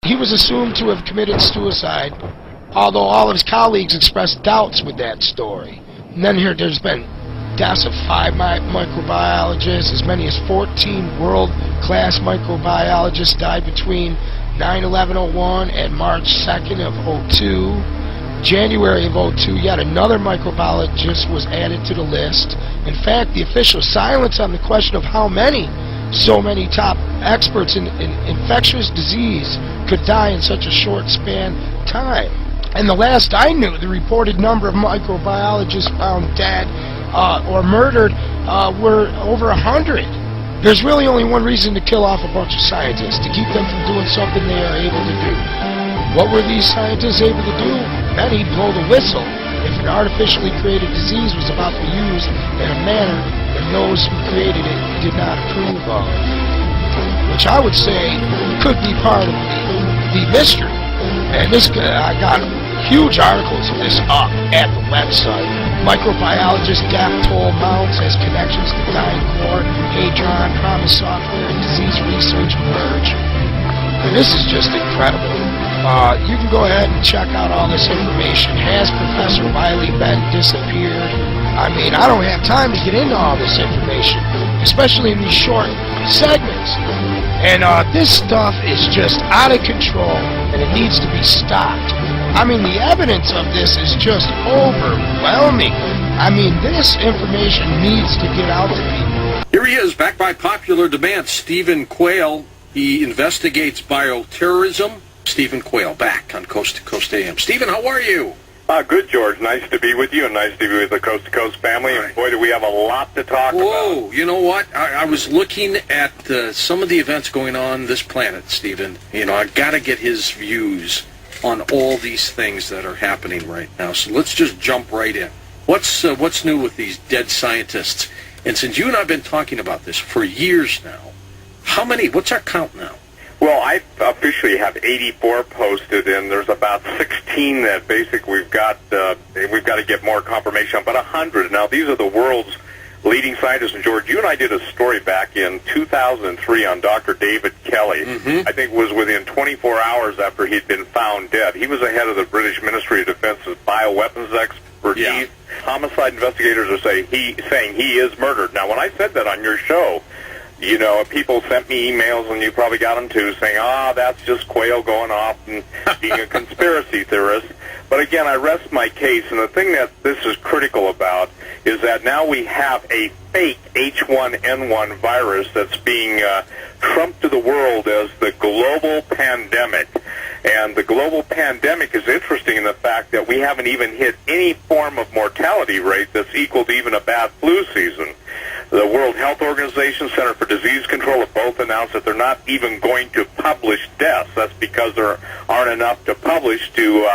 He was assumed to have committed suicide, although all of his colleagues expressed doubts with that story. And then there's been deaths of 5 microbiologists, as many as 14 world-class microbiologists died between 9/11/01 and March 2nd of '02. January of '02, yet another microbiologist was added to the list. In fact, the official silence on the question of how many so many top experts in infectious disease could die in such a short span of time. And the last I knew, the reported number of microbiologists found dead or murdered were over 100. There's really only one reason to kill off a bunch of scientists, to keep them from doing something they are able to do. What were these scientists able to do? Many blow the whistle if an artificially created disease was about to be used in a manner that those who created it did not approve of. Which I would say could be part of the mystery. And I got huge articles of this up at the website. Microbiologist death toll mounts as connections to dying core, Hadron, promise software, and disease research emerge. And this is just incredible. You can go ahead and check out all this information. Has Professor Wiley Ben disappeared? I mean, I don't have time to get into all this information, especially in these short segments. And this stuff is just out of control, and it needs to be stopped. I mean, the evidence of this is just overwhelming. I mean, this information needs to get out to people. Here he is, back by popular demand, Stephen Quayle. He investigates bioterrorism. Stephen Quayle, back on Coast to Coast AM. Stephen, how are you? Good, George. Nice to be with you, and nice to be with the Coast to Coast family. And boy, do we have a lot to talk about. Whoa, you know what? I was looking at some of the events going on this planet, Stephen. You know, I've got to get his views on all these things that are happening right now. So let's just jump right in. What's new with these dead scientists? And since you and I have been talking about this for years now, what's our count now? Well, I officially have 84 posted, and there's about 16 that basically we've got to get more confirmation on, but 100. Now, these are the world's leading scientists. And, George, you and I did a story back in 2003 on Dr. David Kelly. I think it was within 24 hours after he'd been found dead. He was the head of the British Ministry of Defense's bioweapons expertise. Yeah. Homicide investigators are saying he is murdered. Now, when I said that on your show, you know, people sent me emails, and you probably got them too, saying, that's just Quayle going off and being a conspiracy theorist. But again, I rest my case, and the thing that this is critical about is that now we have a fake H1N1 virus that's being trumped to the world as the global pandemic. And the global pandemic is interesting in the fact that we haven't even hit any form of mortality rate that's equal to even a bad flu season. The World Health Organization, Center for Disease Control, have both announced that they're not even going to publish deaths. That's because there aren't enough to publish to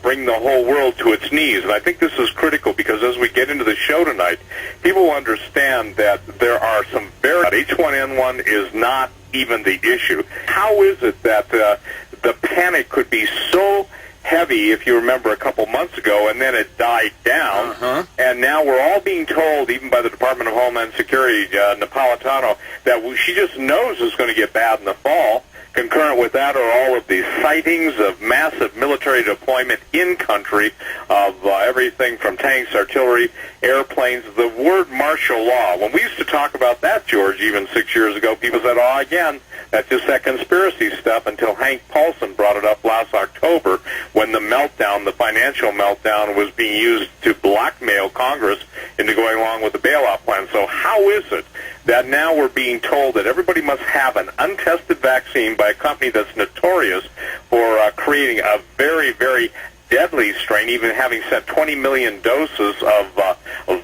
bring the whole world to its knees. And I think this is critical because as we get into the show tonight, people will understand that there are some H1N1 is not even the issue. How is it that the panic could be so heavy, if you remember, a couple months ago, and then it died down, and now we're all being told, even by the Department of Homeland Security, Napolitano, that she just knows it's going to get bad in the fall. Concurrent with that are all of these sightings of massive military deployment in country of everything from tanks, artillery, airplanes, the word martial law. When we used to talk about that, George, even 6 years ago, people said, again, that's just that conspiracy stuff, until Hank Paulson brought it up last October when the meltdown, the financial meltdown, was being used to blackmail Congress into going along with the bailout plan. So how is it that now we're being told that everybody must have an untested vaccine by a company that's notorious for creating a very, very deadly strain, even having sent 20 million doses of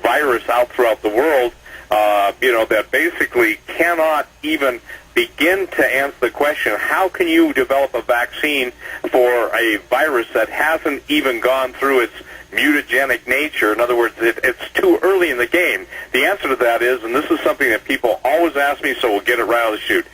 virus out throughout the world, that basically cannot even begin to answer the question, how can you develop a vaccine for a virus that hasn't even gone through its mutagenic nature? In other words, it's too early in the game. The answer to that is, and this is something that people always ask me, so we'll get it right out of the chute,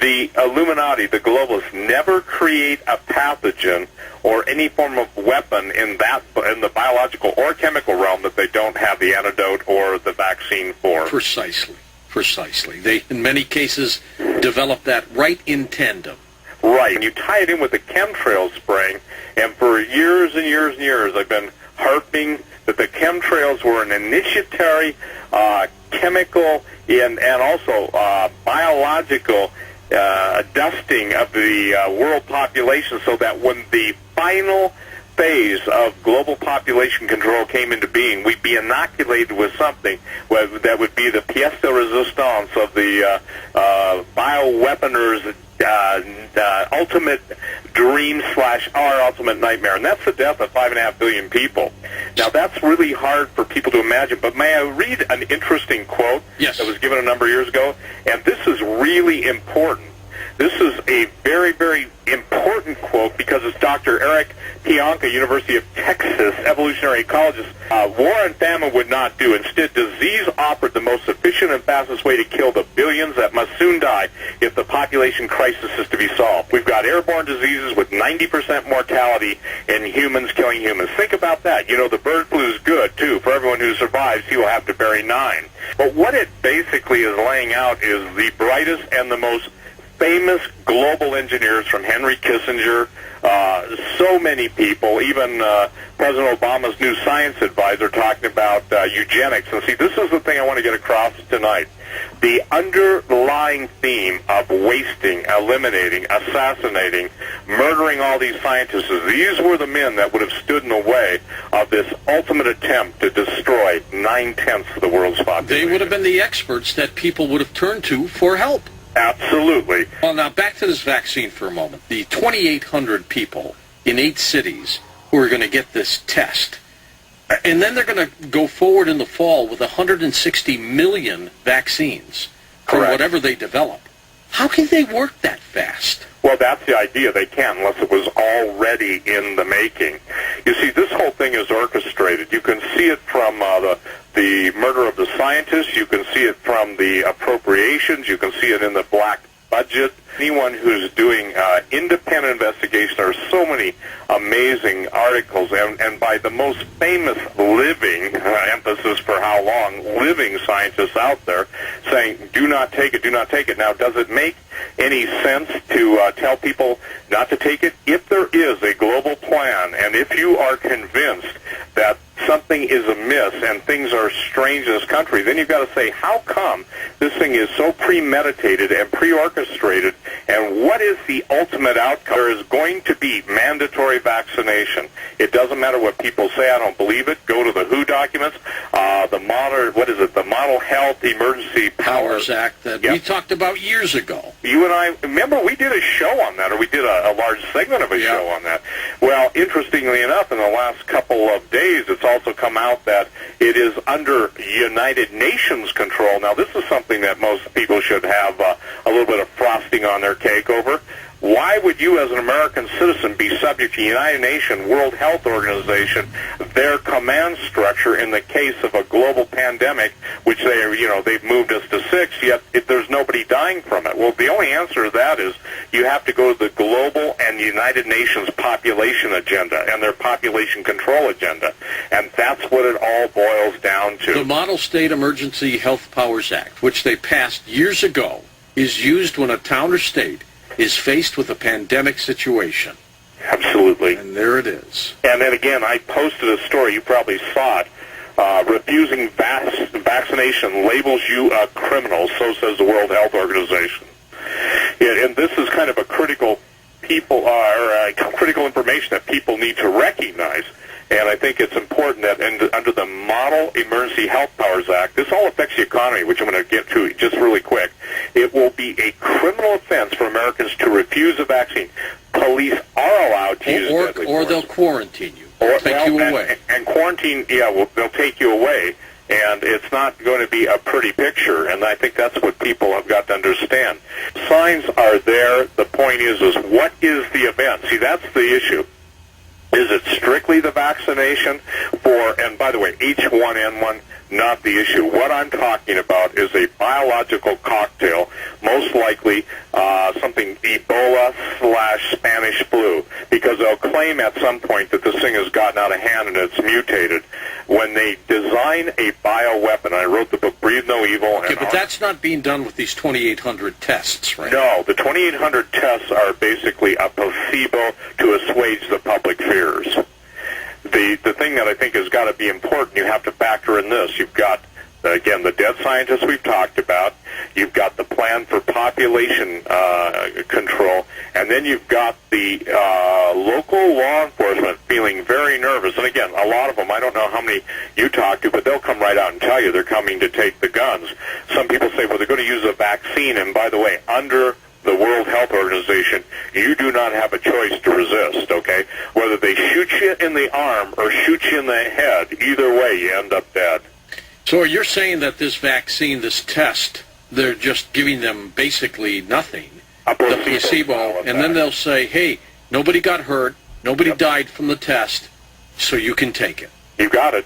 the Illuminati, the globalists, never create a pathogen or any form of weapon in the biological or chemical realm that they don't have the antidote or the vaccine for. Precisely. They, in many cases, develop that right in tandem. right. And you tie it in with the chemtrail spraying, and for years and years and years, I've been harping that the chemtrails were an initiatory chemical and also biological dusting of the world population, so that when the final phase of global population control came into being, we'd be inoculated with something that would be the pièce de résistance of the bioweaponers' ultimate dream / our ultimate nightmare, and that's the death of 5.5 billion people. Now, that's really hard for people to imagine, but may I read an interesting quote Yes. that was given a number of years ago? And this is really important. This is a very, very important quote because it's Dr. Eric Pionka, University of Texas, evolutionary ecologist. War and famine would not do. Instead, disease offered the most efficient and fastest way to kill the billions that must soon die if the population crisis is to be solved. We've got airborne diseases with 90% mortality and humans killing humans. Think about that. You know, the bird flu is good, too. For everyone who survives, he will have to bury 9. But what it basically is laying out is the brightest and the most famous global engineers, from Henry Kissinger, so many people, even President Obama's new science advisor, talking about eugenics. And see, this is the thing I want to get across tonight. The underlying theme of wasting, eliminating, assassinating, murdering all these scientists, these were the men that would have stood in the way of this ultimate attempt to destroy 9/10 of the world's population. They would have been the experts that people would have turned to for help. Absolutely. Well, now back to this vaccine for a moment. The 2,800 people in 8 cities who are going to get this test, and then they're going to go forward in the fall with 160 million vaccines for Correct. whatever they develop. How can they work that fast? Well, that's the idea. They can't unless it was already in the making. You see, this whole thing is orchestrated. You can see it from the murder of the scientists. You can see it from the appropriations. You can see it in the black budget. Anyone who's doing independent investigation, there are so many amazing articles, and by the most famous living, emphasis for how long, living scientists out there saying, do not take it, do not take it. Now, does it make any sense to tell people not to take it? If there is a global plan, and if you are convinced that something is amiss and things are strange in this country, then you've got to say, how come this thing is so premeditated and pre-orchestrated, and what is the ultimate outcome? There is going to be mandatory vaccination. It doesn't matter what people say. I don't believe it. Go to the WHO documents, the Model Health Emergency Powers Act that we talked about years ago. You and I, remember, we did a show on that, or we did a large segment of a show on that. Well, interestingly enough, in the last couple of days, it's also come out that it is under United Nations control. Now, this is something that most people should have a little bit of frosting on their cake over. Why would you, as an American citizen, be subject to United Nations, World Health Organization, their command structure in the case of a global pandemic, which they've moved us to 6, yet if there's nobody dying from it? Well, the only answer to that is you have to go to the global and United Nations population agenda and their population control agenda, and that's what it all boils down to. The Model State Emergency Health Powers Act, which they passed years ago, is used when a town or state is faced with a pandemic situation. Absolutely. And there it is. And then again, I posted a story, you probably saw it, refusing vaccination labels you a criminal, so says the World Health Organization. And this is kind of a critical critical information that people need to recognize. And I think it's important that under the Model Emergency Health Powers Act, this all affects the economy, which I'm going to get to just really quick. It will be a criminal offense for Americans to refuse a vaccine. Police are allowed to use deadly or force. They'll quarantine you. Take you away. And quarantine, they'll take you away. And it's not going to be a pretty picture, and I think that's what people have got to understand. Signs are there. The point is what is the event? See, that's the issue. Is it strictly the vaccination and by the way, H1N1, not the issue. What I'm talking about is a biological cocktail, most likely something Ebola/Spanish flu, because they'll claim at some point that this thing has gotten out of hand and it's mutated. When they design a bioweapon, I wrote the book Breathe No Evil. Okay, but that's not being done with these 2,800 tests, right? No, the 2,800 tests are basically a placebo to assuage the public fears. The thing that I think has got to be important, you have to factor in this. You've got, again, the dead scientists we've talked about. You've got the plan for population control. And then you've got the local law enforcement feeling very nervous. And again, a lot of them, I don't know how many you talk to, but they'll come right out and tell you they're coming to take the guns. Some people say, well, they're going to use a vaccine. And by the way, under the World Health Organization, you do not have a choice to resist, okay? Whether they shoot you in the arm or shoot you in the head, either way, you end up dead. So you're saying that this vaccine, this test, they're just giving them basically nothing, the placebo, and then they'll say, hey, nobody got hurt, nobody died from the test, so you can take it. You got it.